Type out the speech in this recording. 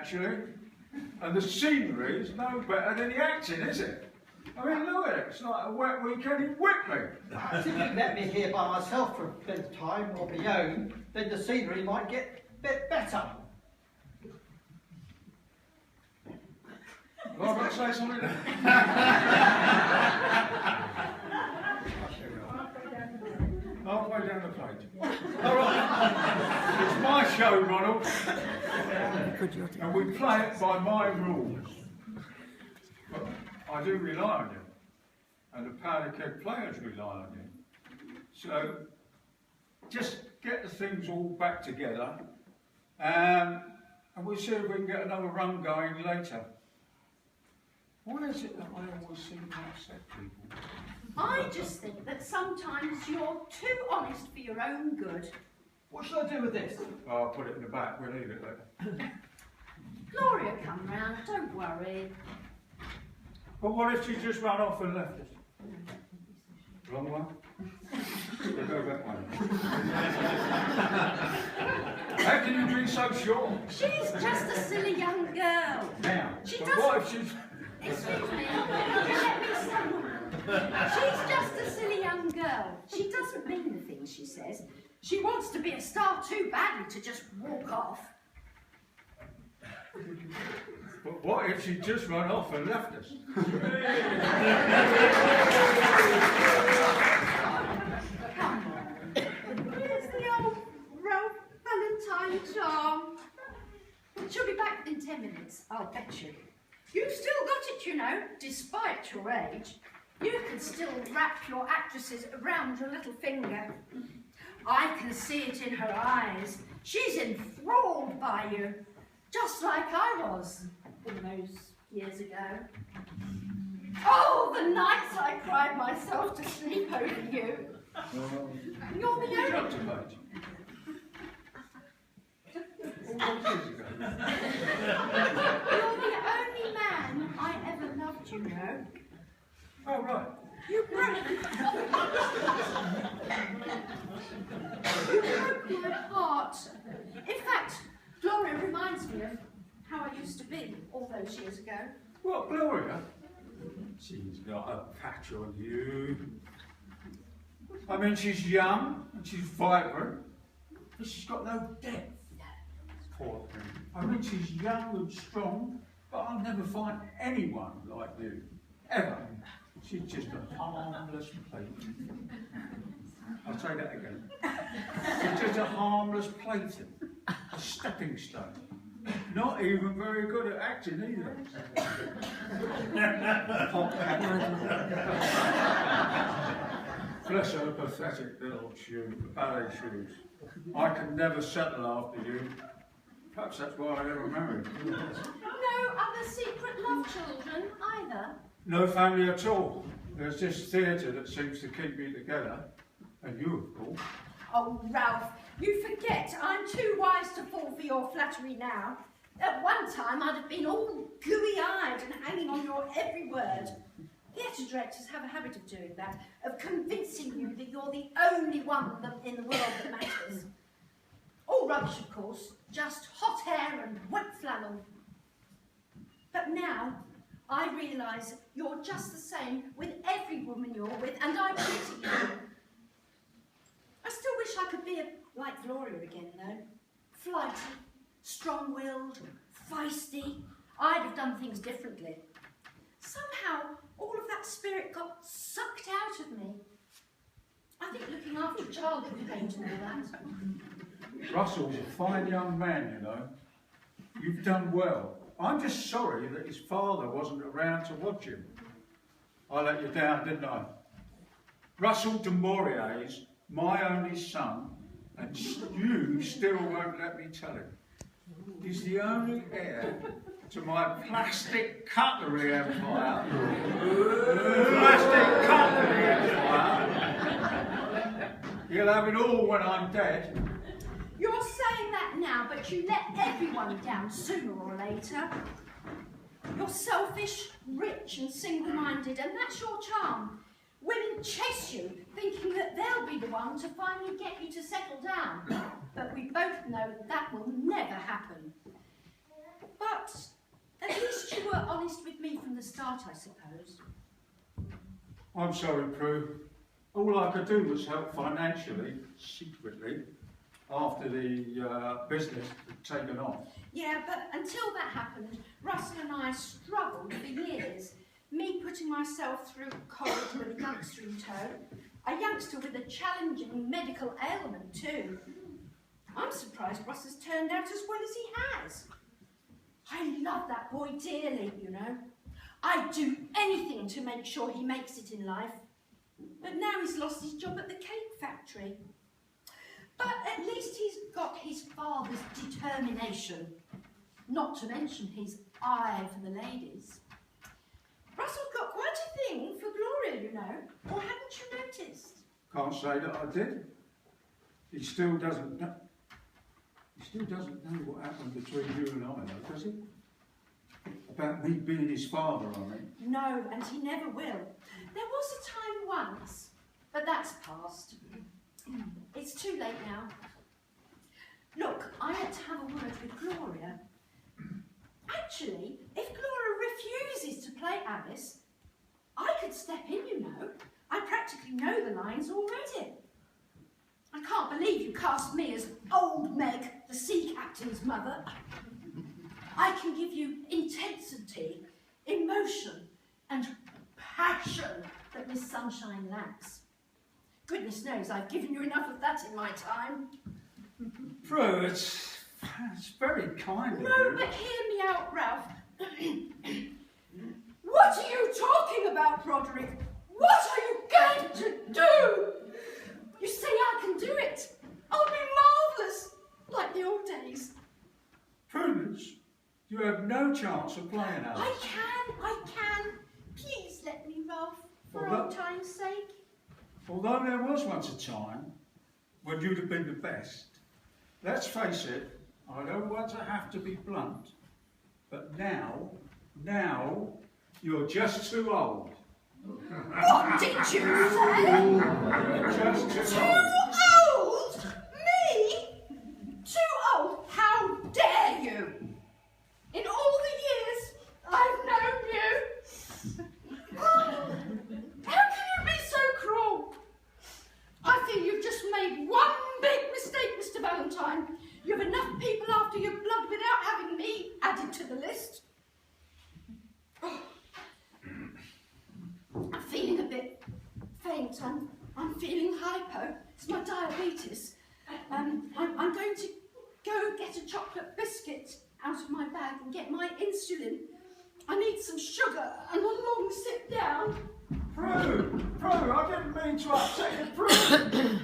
actually. And the scenery is no better than the acting, is it? I mean, look at it. It's like a wet weekend in Whitby. If you let me here by myself for a bit of time on my own, then the scenery might get a bit better. Well, I've got to say something there. Halfway down the page. All right. It's my show, Ronald. And we play it by my rules. But I do rely on you. And the powder keg players rely on you. So, just get the things all back together. And we'll see if we can get another run going later. Why is it that I always seem to upset people? I just think that sometimes you're too honest for your own good. What should I do with this? Oh, I'll put it in the back, we'll leave it there. Gloria come round, don't worry. But what if she just ran off and left us? Wrong one? We'll go that way. How can you be so sure? She's just a silly young girl. Now, She but doesn't- what if she's... Excuse me, let me say. She's just a silly young girl. She doesn't mean the things she says. She wants to be a star too badly to just walk off. But what if she just ran off and left us? Come on. Here's the old Ralph Valentine charm. She'll be back in 10 minutes, I'll bet you. You've still got it, you know, despite your age. You can still wrap your actresses around your little finger. I can see it in her eyes. She's enthralled by you, just like I was all those years ago. Oh, the nights I cried myself to sleep over you. You're the only... Shut your mate. All those years ago. You're the only man I ever loved, you know. Oh, right. You broke my heart. In fact, Gloria reminds me of how I used to be all those years ago. What, Gloria? She's got a patch on you. I mean, she's young and she's vibrant, but she's got no depth. Poor thing. I mean, she's young and strong, but I'll never find anyone like you, ever. She's just a harmless plaything. I'll say that again. She's just a harmless plaything, a stepping stone. Not even very good at acting either. Bless her pathetic little shoe, ballet shoes. I can never settle after you. Perhaps that's why I never married. No other secret love children either. No family at all. There's this theatre that seems to keep me together. And you, of course. Oh, Ralph, you forget I'm too wise to fall for your flattery now. At one time, I'd have been all gooey-eyed and hanging on your every word. Theatre directors have a habit of doing that, of convincing you that you're the only one in the world that matters. All rubbish, of course, just hot air and wet flannel. But now, I realise you're just the same with every woman you're with, and I pity you. I still wish I could be like Gloria again, though. Flighty, strong-willed, feisty. I'd have done things differently. Somehow, all of that spirit got sucked out of me. I think looking after a child would pain and all that. Russell's a fine young man, you know. You've done well. I'm just sorry that his father wasn't around to watch him. I let you down, didn't I? Russell de Maurier's my only son, and you still won't let me tell him. He's the only heir to my plastic cutlery empire. Plastic cutlery empire. You'll have it all when I'm dead. You're saying that now, but you let everyone down sooner or later. You're selfish, rich and single-minded, and that's your charm. Women chase you, thinking that they'll be the one to finally get you to settle down. But we both know that will never happen. But start, I suppose. I'm sorry, Prue. All I could do was help financially, secretly, after the business had taken off. Yeah, but until that happened, Russell and I struggled for years. Me putting myself through college with a youngster in tow, a youngster with a challenging medical ailment too. I'm surprised Russ has turned out as well as he has. I love that boy dearly, you know. I'd do anything to make sure he makes it in life. But now he's lost his job at the cake factory. But at least he's got his father's determination, not to mention his eye for the ladies. Russell's got quite a thing for Gloria, you know, or haven't you noticed? Can't say that I did. He still doesn't know. He still doesn't know what happened between you and I, though, does he? About me being his father, I mean. No, and he never will. There was a time once, but that's past. It's too late now. Look, I had to have a word with Gloria. Actually, if Gloria refuses to play Alice, I could step in, you know. I practically know the lines already. I can't believe you cast me as old Meg, the sea captain's mother. I can give you intensity, emotion, and passion that Miss Sunshine lacks. Goodness knows I've given you enough of that in my time. Prue, it's very kind of No, you. but hear me out, Ralph. What are you talking about, Broderick? What are you going to do? You say I can do it. I'll be marvellous, like the old days. Prudence, you have no chance of playing Alice. I can. Please let me, Ralph, for Well, old time's sake. Although there was once a time when you'd have been the best. Let's face it, I don't want to have to be blunt, but now, you're just too old. What did you say? You're just too Too old. old? Me? Too old? How dare you? In all the years I've known you. How can you be so cruel? I feel you've just made one big mistake, Mr. Valentine. You've enough people after your blood without having me added to the list. I'm feeling a bit faint. I'm feeling hypo. It's my diabetes. I'm going to go get a chocolate biscuit out of my bag and get my insulin. I need some sugar and a long sit down. Prue, I didn't mean to upset you, Prue.